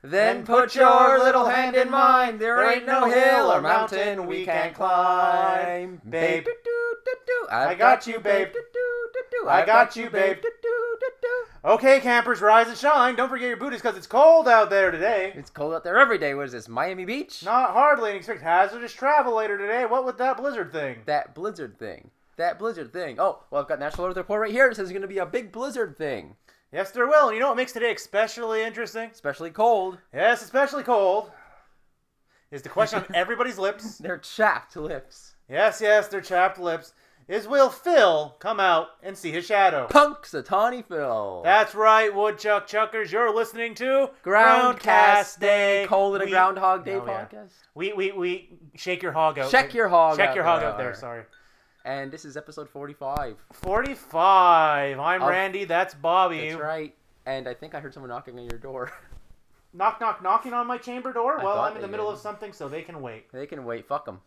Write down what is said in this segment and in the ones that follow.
Then put your little hand in mine. There ain't no hill or mountain we can't climb. Babe, I got you, babe. I got you, babe. Okay, campers, rise and shine. Don't forget your booties because it's cold out there today. It's cold out there every day. What is this, Miami Beach? Not hardly, and expect hazardous travel later today. What with that blizzard thing? That blizzard thing. Oh, well, I've got National Weather Report right here. It says it's going to be a big blizzard thing. Yes, there will. And you know what makes today especially interesting? Especially cold. Yes, especially cold. Is the question on everybody's lips. They're chapped lips. Yes, they're chapped lips. Will Phil come out and see his shadow? Punxsutawney Phil. That's right, Woodchuck Chuckers. You're listening to Groundcast Day. Colon a Groundhog Day podcast. We shake your hog out. Check your hog out. Check your hog out there, sorry. And this is episode 45. 45. I'm Randy. That's Bobby. That's right. And I think I heard someone knocking on your door. Knocking on my chamber door? Well, I'm in the middle of something, so they can wait. They can wait. Fuck them.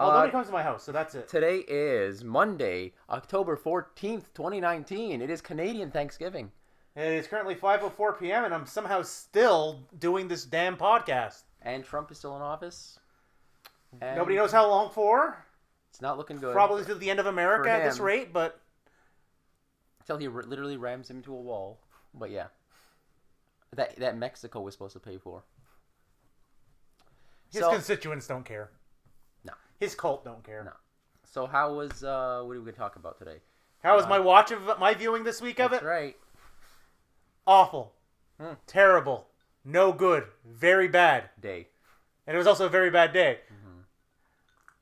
Well, nobody comes to my house, so that's it. Today is Monday, October 14th, 2019. It is Canadian Thanksgiving. It is currently 5:04 p.m., and I'm somehow still doing this damn podcast. And Trump is still in office. And nobody knows how long for. It's not looking good. Probably to the end of America at this rate, but... Until he literally rams him into a wall. But yeah. That Mexico was supposed to pay for. His constituents don't care. No. His cult don't care. No. So how was, what are we going to talk about today? How was my viewing this week of it? That's right. Awful. Terrible. No good. Very bad. Day. And it was also a very bad day. Mm-hmm.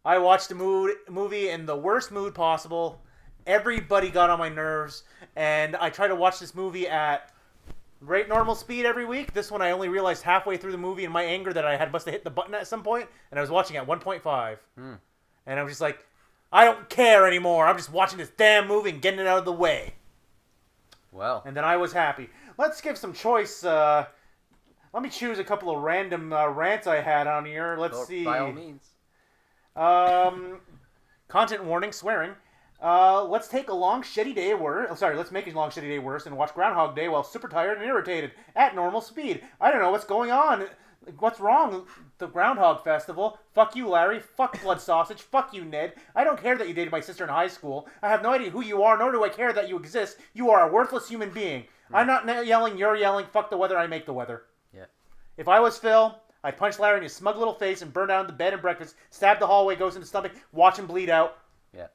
I watched a movie in the worst mood possible. Everybody got on my nerves. And I try to watch this movie at normal speed every week. This one I only realized halfway through the movie in my anger that I must have hit the button at some point, and I was watching at 1.5. And I was just like, I don't care anymore. I'm just watching this damn movie and getting it out of the way. Well. And then I was happy. Let's give some choice. Let me choose a couple of random rants I had on here. Let's see. By all means. Content warning, swearing. Let's take a long, shitty day worse. Let's make a long, shitty day worse and watch Groundhog Day while super tired and irritated at normal speed. I don't know what's going on. What's wrong? The Groundhog Festival. Fuck you, Larry. Fuck Blood Sausage. Fuck you, Ned. I don't care that you dated my sister in high school. I have no idea who you are, nor do I care that you exist. You are a worthless human being. I'm not yelling, you're yelling. Fuck the weather, I make the weather. Yeah. If I was Phil, I'd punch Larry in his smug little face and burn down the bed and breakfast, stab the hallway, goes in the stomach, watch him bleed out. Yeah.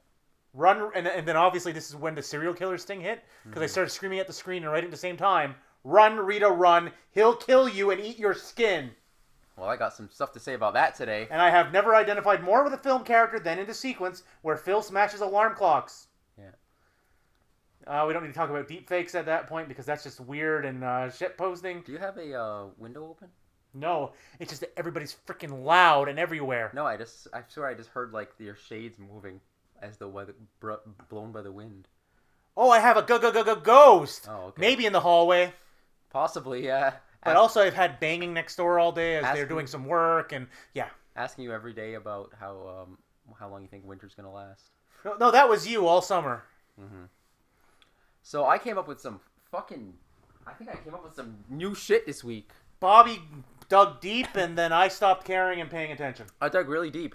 Run, and then obviously this is when the serial killer sting hit, because I started screaming at the screen and right at the same time, run, Rita, run. He'll kill you and eat your skin. Well, I got some stuff to say about that today. And I have never identified more with a film character than in the sequence where Phil smashes alarm clocks. Yeah. We don't need to talk about deepfakes at that point because that's just weird and shit posting. Do you have a window open? No, it's just that everybody's freaking loud and everywhere. No, I swear I just heard like your shades moving as the weather blown by the wind. Oh, I have a ghost. Oh, okay. Maybe in the hallway. Possibly, yeah. But also I've had banging next door all day as they're doing some work and yeah. Asking you every day about how long you think winter's gonna last. No, that was you all summer. Mm-hmm. So I came up with some new shit this week. Bobby dug deep and then I stopped caring and paying attention. I dug really deep.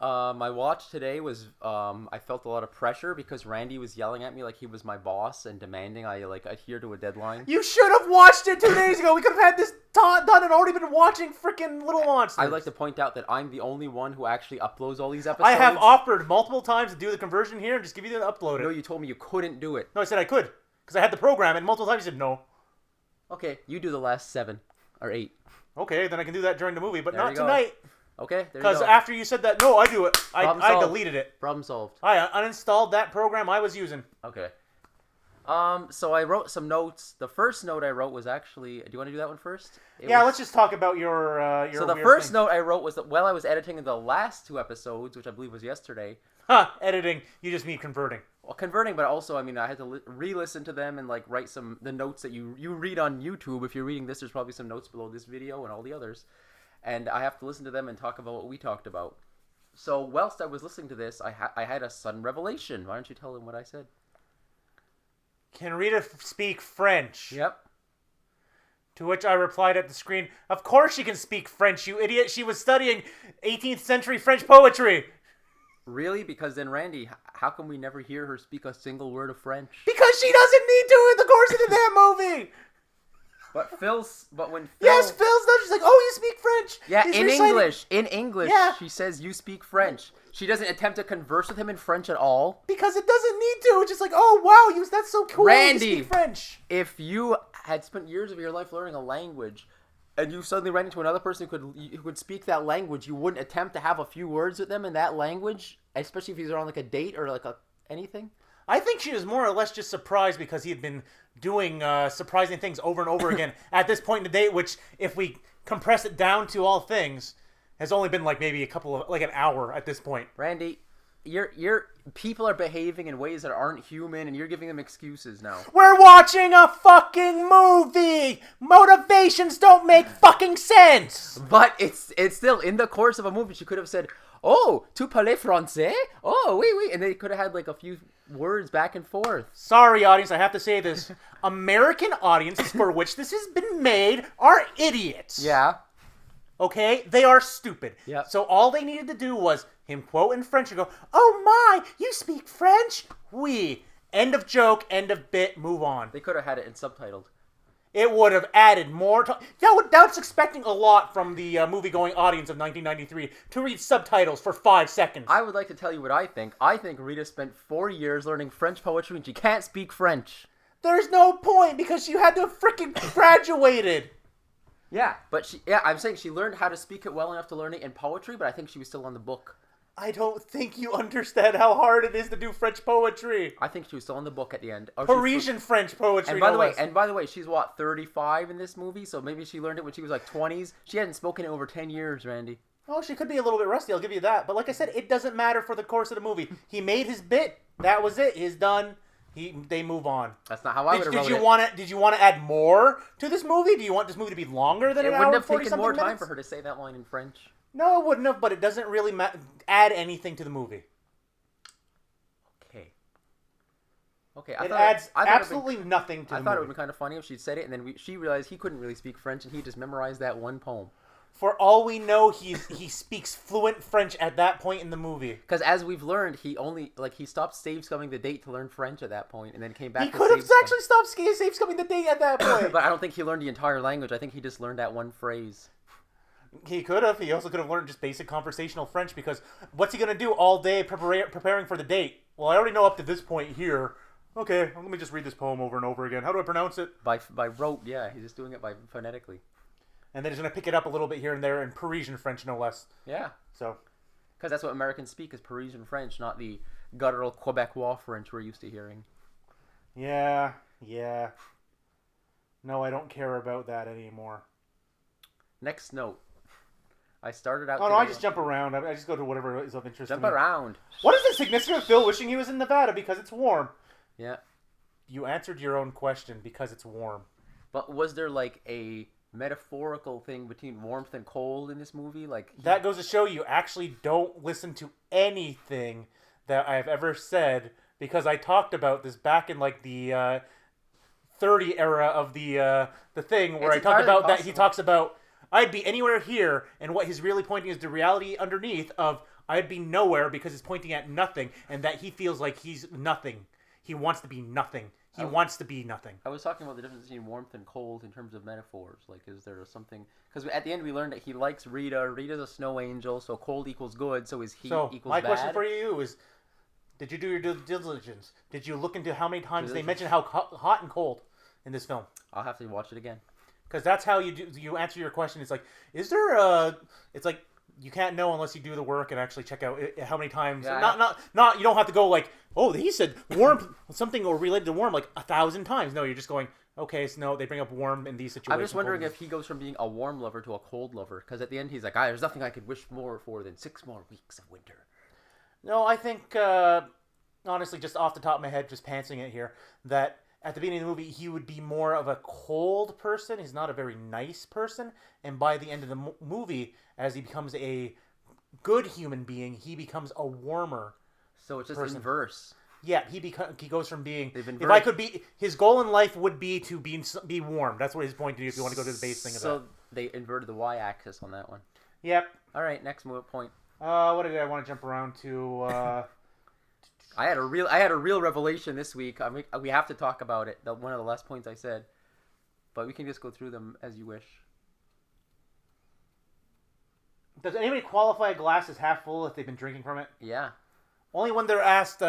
My watch today was, I felt a lot of pressure because Randy was yelling at me like he was my boss and demanding I adhere to a deadline. You should have watched it 2 days ago. We could have had this done and already been watching freaking Little Monsters. I'd like to point out that I'm the only one who actually uploads all these episodes. I have offered multiple times to do the conversion here and just give you the upload. No, you told me you couldn't do it. No, I said I could because I had the program and multiple times you said no. Okay, you do the last 7 or 8. Okay, then I can do that during the movie, but there not tonight. Okay, there you go. Because after you said that, no, I do it. I deleted it. Problem solved. I uninstalled that program I was using. Okay. So I wrote some notes. The first note I wrote was actually... Do you want to do that one first? Let's just talk about your So the first note I wrote was that while I was editing the last 2 episodes, which I believe was yesterday... Editing. You just mean converting. Well, converting, but also, I mean, I had to re-listen to them and, like, write the notes that you read on YouTube. If you're reading this, there's probably some notes below this video and all the others. And I have to listen to them and talk about what we talked about. So, whilst I was listening to this, I had a sudden revelation. Why don't you tell them what I said? Can Rita speak French? Yep. To which I replied at the screen, "Of course she can speak French, you idiot. She was studying 18th century French poetry." Really? Because then, Randy, how come we never hear her speak a single word of French? Because she doesn't need to in the course of that movie. But when Phil... Yes, Phil's not. She's like, "Oh, you speak French." Yeah, He's in reciting... English, Yeah. she says, "You speak French." She doesn't attempt to converse with him in French at all. Because it doesn't need to. It's just like, "Oh, wow, that's so cool. Randy, you speak French." If you had spent years of your life learning a language, and you suddenly ran into another person who could speak that language, you wouldn't attempt to have a few words with them in that language, especially if he's on like a date or like anything. I think she was more or less just surprised because he had been doing surprising things over and over again at this point in the date, which, if we compress it down to all things, has only been like maybe an hour at this point. Randy, your people are behaving in ways that aren't human, and you're giving them excuses now. We're watching a fucking movie! Motivations don't make fucking sense! But it's still, in the course of a movie, she could have said, "Oh, tu parles français? Oh, oui, oui." And they could have had like a few words back and forth. Sorry, audience, I have to say this. American audiences for which this has been made are idiots. Yeah. Okay? They are stupid. Yep. So all they needed to do was him quote in French and go, "Oh my, you speak French? Oui." End of joke, end of bit, move on. They could have had it in subtitled. It would have added more to... That's expecting a lot from the movie-going audience of 1993 to read subtitles for 5 seconds. I would like to tell you what I think. I think Rita spent 4 years learning French poetry and she can't speak French. There's no point because you had to have freaking graduated. Yeah, but I'm saying she learned how to speak it well enough to learn it in poetry, but I think she was still on the book. I don't think you understand how hard it is to do French poetry. I think she was still on the book at the end. Parisian French poetry. And by the way, she's what, 35 in this movie? So maybe she learned it when she was like 20s. She hadn't spoken in over 10 years, Randy. Oh, she could be a little bit rusty, I'll give you that. But like I said, it doesn't matter for the course of the movie. He made his bit. That was it. He's done. They move on. That's not how I would have wrote it. Did you want to add more to this movie? Do you want this movie to be longer than an hour and 40-something minutes? It wouldn't have taken more time for her to say that line in French. No, it wouldn't have, but it doesn't really add anything to the movie. Okay. It adds absolutely nothing to the movie. I thought it would be kind of funny if she'd said it, and then she realized he couldn't really speak French, and he just memorized that one poem. For all we know, he speaks fluent French at that point in the movie. Because as we've learned, he stopped save-scumming the date to learn French at that point, and then came back. He could have actually stopped save-scumming the date at that point. But I don't think he learned the entire language. I think he just learned that one phrase. He could have. He also could have learned just basic conversational French, because what's he going to do all day preparing for the date? Well, I already know up to this point here. Okay, let me just read this poem over and over again. How do I pronounce it? By rote, yeah. He's just doing it phonetically. And then he's going to pick it up a little bit here and there in Parisian French, no less. Yeah. So, because that's what Americans speak, is Parisian French, not the guttural Quebecois French we're used to hearing. Yeah. No, I don't care about that anymore. Next note. I started out... Oh, no, I just jump around. I just go to whatever is of interest to me. Jump around. What is the significance of Phil wishing he was in Nevada because it's warm? Yeah. You answered your own question, because it's warm. But was there like a metaphorical thing between warmth and cold in this movie? That goes to show you actually don't listen to anything that I've ever said, because I talked about this back in like the 30 era of the thing where I talked about that. He talks about I'd be anywhere here, and what he's really pointing is the reality underneath of I'd be nowhere because it's pointing at nothing, and that he feels like he's nothing. He wants to be nothing. He wants to be nothing. I was talking about the difference between warmth and cold in terms of metaphors. Like, is there something... Because at the end we learned that he likes Rita. Rita's a snow angel, so cold equals good, so is heat equals bad. My question for you is, did you do your due diligence? Did you look into how many times they mention how hot and cold in this film? I'll have to watch it again. Because that's how you answer your question. It's like, is there a... It's like, you can't know unless you do the work and actually check out how many times. Yeah, not. You don't have to go like, oh, he said warm something or related to warm like 1,000 times. No, you're just going, okay, so no, they bring up warm in these situations. I'm just wondering if he goes from being a warm lover to a cold lover. Because at the end he's like, there's nothing I could wish more for than 6 more weeks of winter. No, I think honestly, just off the top of my head, just pantsing it here, that at the beginning of the movie, he would be more of a cold person. He's not a very nice person. And by the end of the movie, as he becomes a good human being, he becomes a warmer So it's just person. inverse. Yeah, he goes from being. They've If inverted- I could be, his goal in life would be to be warm. That's what his point to do. If you want to go to the base thing of that. So they inverted the y-axis on that one. Yep. All right, next point. What did I want to jump around to? I had a real revelation this week. I mean, we have to talk about it. One of the last points I said, but we can just go through them as you wish. Does anybody qualify a glass as half full if they've been drinking from it? Yeah. Only when they're asked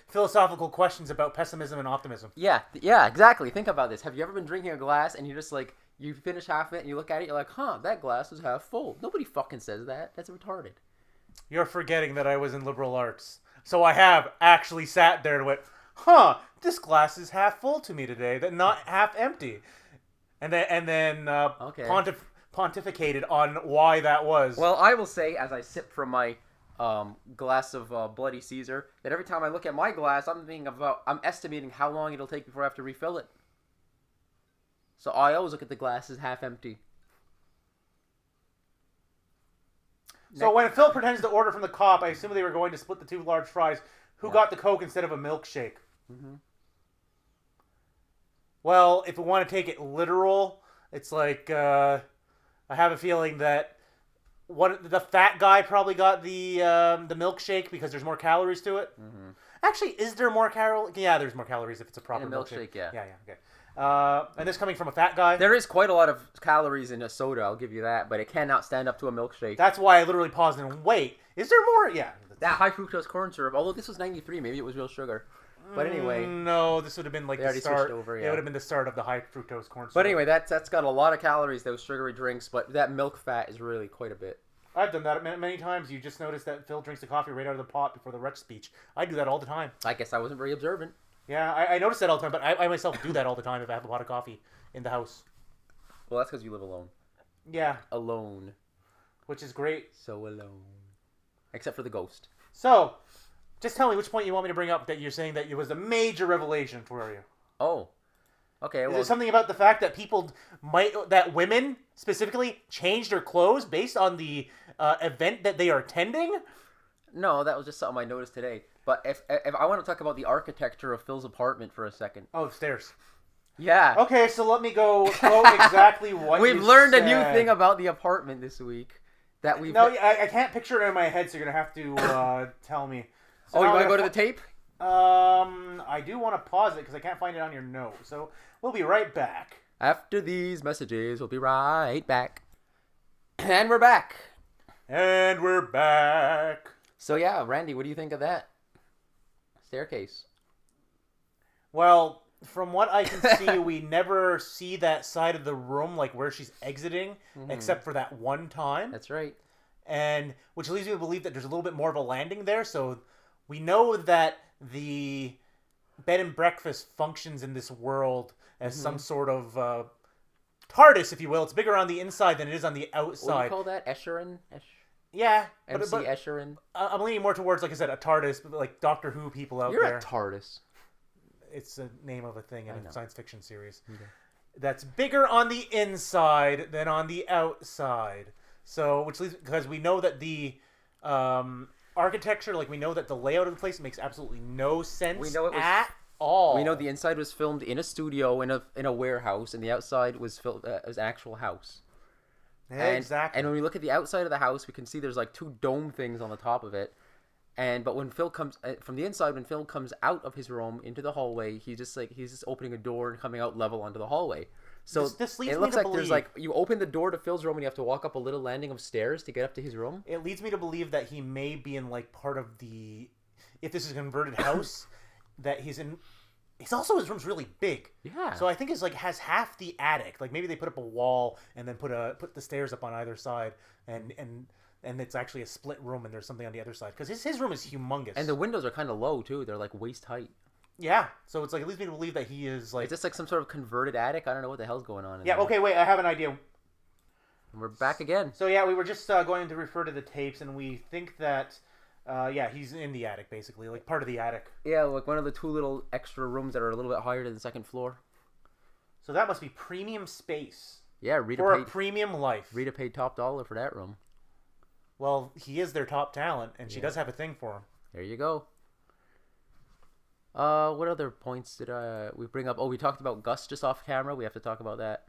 philosophical questions about pessimism and optimism. Yeah, exactly. Think about this. Have you ever been drinking a glass and you're just like, you finish half of it and you look at it, you're like, huh, that glass is half full. Nobody fucking says that. That's retarded. You're forgetting that I was in liberal arts. So I have actually sat there and went, huh, this glass is half full to me today, that not half empty. And then Okay. pontificated on why that was. Well, I will say, as I sip from my glass of Bloody Caesar, that every time I look at my glass, I'm estimating how long it'll take before I have to refill it. So I always look at the glass as half empty. So when Phil pretends to order from the cop, I assume they were going to split the 2 large fries. Who got the Coke instead of a milkshake? Mm-hmm. Well, if we want to take it literal, it's like I have a feeling that the fat guy probably got the milkshake because there's more calories to it. Mm-hmm. Actually, is there more calories? Yeah, there's more calories if it's a proper milkshake. Yeah. Yeah, okay. And this coming from a fat guy. There is quite a lot of calories in a soda, I'll give you that, but it cannot stand up to a milkshake. That's why I literally paused and wait. Is there more? Yeah. That high fructose corn syrup, although this was 93, maybe it was real sugar. But anyway, no, this would have been like they the already start. switched over, yeah. It would have been the start of the high fructose corn syrup. But anyway, that's got a lot of calories, those sugary drinks, but that milk fat is really quite a bit. I've done that many times. You just noticed that Phil drinks the coffee right out of the pot before the Wretch speech. I do that all the time. I guess I wasn't very observant. Yeah, I notice that all the time, but I myself do that all the time if I have a pot of coffee in the house. Well, that's because you live alone. Yeah. Alone. Which is great. So alone. Except for the ghost. So, just tell me which point you want me to bring up that you're saying that it was a major revelation for you. Oh. Okay, well... Is it something about the fact that that women, specifically, changed their clothes based on the event that they are attending? No, that was just something I noticed today. But if I want to talk about the architecture of Phil's apartment for a second. Oh, stairs. Yeah. Okay, so let me go quote exactly what We've you learned said. a new thing about the apartment this week. That we've... No, I can't picture it in my head, so you're going to have to tell me. So you want to go to the tape? I do want to pause it because I can't find it on your note. So we'll be right back. After these messages, we'll be right back. And we're back. And we're back. So yeah, Randy, what do you think of that staircase? Well, from what I can see, we never see that side of the room, like where she's exiting, except for that one time. That's right. And which leads me to believe that there's a little bit more of a landing there. So we know that the bed and breakfast functions in this world as some sort of TARDIS, if you will. It's bigger on the inside than it is on the outside. What do you call that? Escherin? Yeah. MC Escherin? I'm leaning more towards, like I said, a TARDIS, but like Doctor Who people out there. You're a TARDIS. It's a name of a thing in a science fiction series. Okay. That's bigger on the inside than on the outside. So, which leads, because we know that the architecture, like we know that the layout of the place makes absolutely no sense at all. We know the inside was filmed in a studio in a warehouse, and the outside was filmed as an actual house. Exactly. And when we look at the outside of the house, we can see there's like 2 dome things on the top of it. But when Phil comes from the inside, when Phil comes out of his room into the hallway, he's just opening a door and coming out level onto the hallway. So this leads it looks me to like there's like you open the door to Phil's room and you have to walk up a little landing of stairs to get up to his room. It leads me to believe that he may be in like part of the, if this is a converted house, that he's in. It's also, his room's really big. Yeah. So I think it's like has half the attic. Like maybe they put up a wall and then put the stairs up on either side, and it's actually a split room and there's something on the other side because his room is humongous. And the windows are kind of low too. They're like waist height. Yeah. So it's like, it leads me to believe that he is like. Is this like some sort of converted attic? I don't know what the hell's going on. Yeah. Okay. Wait. I have an idea. And we're back again. So yeah, we were just going to refer to the tapes, and we think that. Yeah, he's in the attic, basically, like part of the attic. Yeah, like one of the 2 little extra rooms that are a little bit higher than the second floor. So that must be premium space. Yeah, Rita for paid, a premium life. Rita paid top dollar for that room. Well, he is their top talent, and she does have a thing for him. There you go. What other points did we bring up? Oh, we talked about Gus just off camera. We have to talk about that.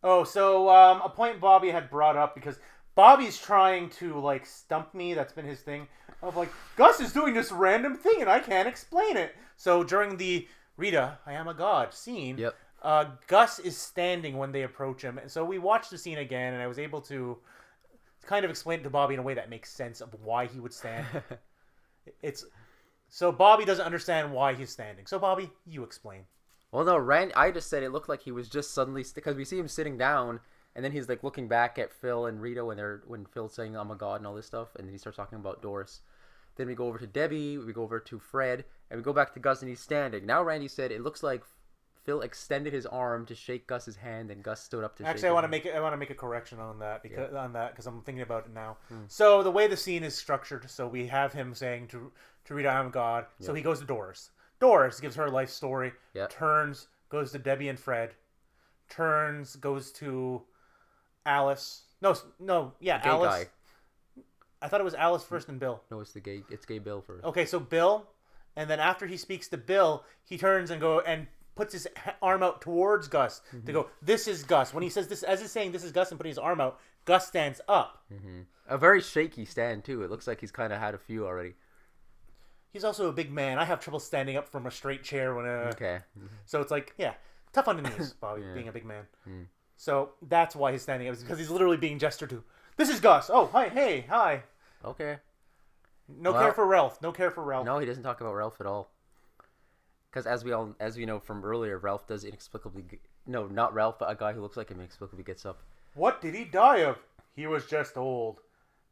Oh, so a point Bobby had brought up because Bobby's trying to like stump me. That's been his thing of like Gus is doing this random thing and I can't explain it. So during the Rita, I am a god scene, Yep. Gus is standing when they approach him, and so we watched the scene again, and I was able to kind of explain it to Bobby in a way that makes sense of why he would stand. It's so Bobby doesn't understand why he's standing. So Bobby, you explain. Well, no, I just said it looked like he was just suddenly because we see him sitting down, and then he's like looking back at Phil and Rita when Phil's saying "I'm a god" and all this stuff, and then he starts talking about Doris. Then we go over to Debbie, we go over to Fred, and we go back to Gus, and he's standing. Now Randy said it looks like Phil extended his arm to shake Gus's hand, and Gus stood up to. Actually, shake I want to make a correction on that because I'm thinking about it now. So the way the scene is structured, so we have him saying to Rita, "I'm God." So he goes to Doris. Doris gives her life story. Yep. Turns, goes to Debbie and Fred. Turns, goes to Alice. No, yeah, Gay Alice. guy. I thought it was Alice first and Bill. No, it's gay Bill first. Okay, so Bill, and then after he speaks to Bill, he turns and puts his arm out towards Gus to go, "This is Gus." When he says this, as he's saying "this is Gus" and putting his arm out, Gus stands up. A very shaky stand too. It looks like he's kind of had a few already. He's also a big man. I have trouble standing up from a straight chair when Okay. So it's like, yeah, tough on the knees, Bobby, being a big man. So that's why he's standing up, is because he's literally being gestured to. This is Gus. Oh, hi, hey, hi. Okay. No care for Ralph. No care for Ralph. No, he doesn't talk about Ralph at all. Because as we know from earlier, Ralph does inexplicably. No, not Ralph, but a guy who looks like him inexplicably gets up. What did he die of? He was just old.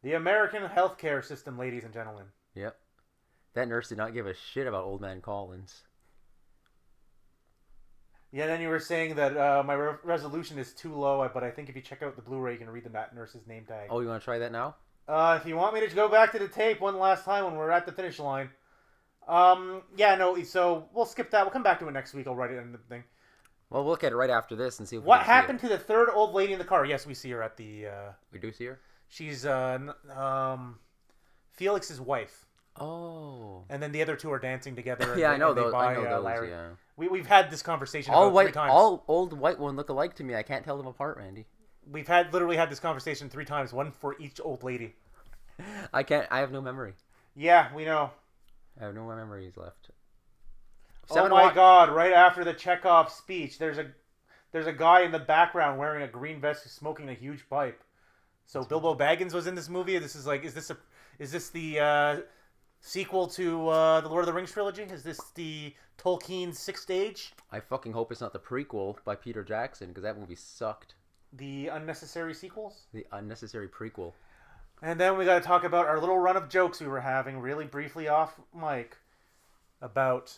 The American healthcare system, ladies and gentlemen. Yep. That nurse did not give a shit about Old Man Collins. Yeah, then you were saying that my resolution is too low, but I think if you check out the Blu-ray, you can read that nurse's name tag. Oh, you want to try that now? If you want me to go back to the tape one last time when we're at the finish line. Yeah, no, so we'll skip that. We'll come back to it next week. I'll write it in the thing. Well, we'll look at it right after this and see if What we can happened see to the third old lady in the car? Yes, we see her at the... we do see her? She's Felix's wife. Oh. And then the other two are dancing together. Yeah, I know those. Larry. Yeah. We've had this conversation all about white, 3 times. all old white one look alike to me. I can't tell them apart, Randy. We've literally had this conversation 3 times, one for each old lady. I have no memory. Yeah, we know. I have no memories left. Oh my God! Right after the Chekhov speech, there's a guy in the background wearing a green vest who's smoking a huge pipe. So Bilbo Baggins was in this movie. This is like, is this the sequel to the Lord of the Rings trilogy? Is this the Tolkien's Sixth Age? I fucking hope it's not the prequel by Peter Jackson, because that movie sucked. The unnecessary sequels? The unnecessary prequel. And then we got to talk about our little run of jokes we were having really briefly off mic about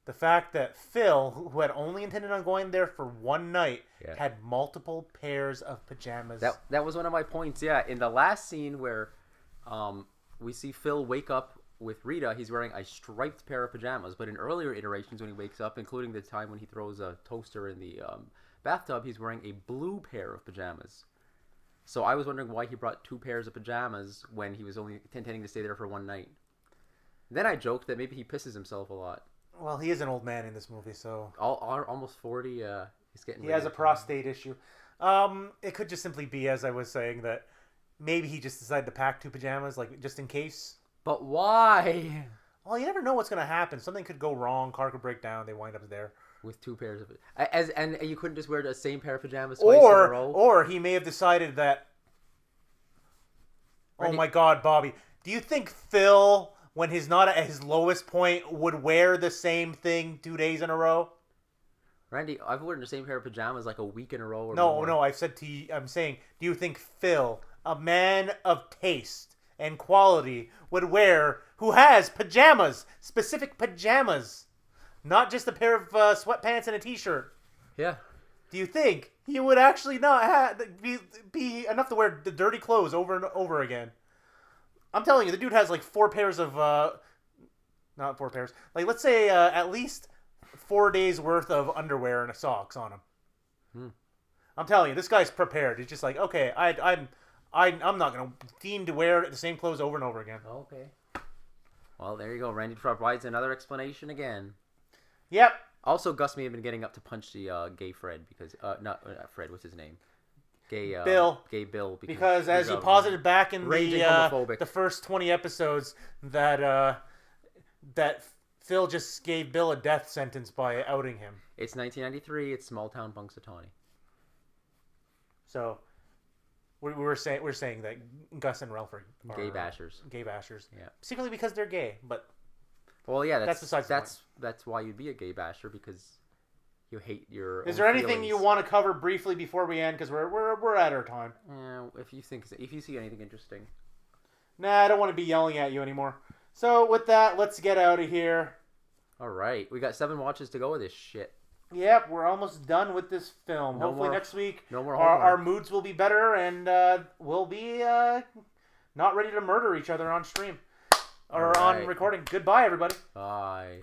the fact that Phil, who had only intended on going there for one night, had multiple pairs of pajamas. That was one of my points, yeah. In the last scene where we see Phil wake up with Rita, he's wearing a striped pair of pajamas. But in earlier iterations when he wakes up, including the time when he throws a toaster in the bathtub, he's wearing a blue pair of pajamas. So I was wondering why he brought 2 pairs of pajamas when he was only intending to stay there for one night. Then I joked that maybe he pisses himself a lot. Well, he is an old man in this movie, so... Almost 40, he's getting... He has a prostate issue. It could just simply be, as I was saying, that maybe he just decided to pack 2 pajamas, like, just in case. But why? Well, you never know what's going to happen. Something could go wrong, car could break down, they wind up there. With 2 pairs of... And you couldn't just wear the same pair of pajamas twice in a row? Or he may have decided that... Randy... Oh my God, Bobby. Do you think Phil... when he's not at his lowest point, would wear the same thing 2 days in a row? Randy, I've worn the same pair of pajamas like a week in a row or more. No, I'm saying, do you think Phil, a man of taste and quality, would wear, who has pajamas, specific pajamas, not just a pair of sweatpants and a t-shirt? Yeah. Do you think he would actually not be enough to wear the dirty clothes over and over again? I'm telling you, the dude has like 4 pairs of, not 4 pairs, like let's say at least 4 days worth of underwear and socks on him. I'm telling you, this guy's prepared. He's just like, okay, I'm not gonna deem to wear the same clothes over and over again. Okay. Well, there you go. Randy provides another explanation again. Yep. Also, Gus may have been getting up to punch the gay Fred because not Fred. What's his name? Gay Bill. Gay Bill. Because as you posited back in homophobic. the first 20 episodes, that Phil just gave Bill a death sentence by outing him. It's 1993. It's small town Punxsutawney. So we're saying that Gus and Ralph are gay bashers. Gay bashers. Yeah. Secretly because they're gay, but well, yeah, that's besides the point. That's why you'd be a gay basher, because you hate your. Is there anything you want to cover briefly before we end? Because we're at our time. Yeah, if you see anything interesting. Nah, I don't want to be yelling at you anymore. So with that, let's get out of here. All right, we got 7 watches to go with this shit. Yep, we're almost done with this film. Hopefully next week our moods will be better and we'll be not ready to murder each other on stream or on recording. Goodbye, everybody. Bye.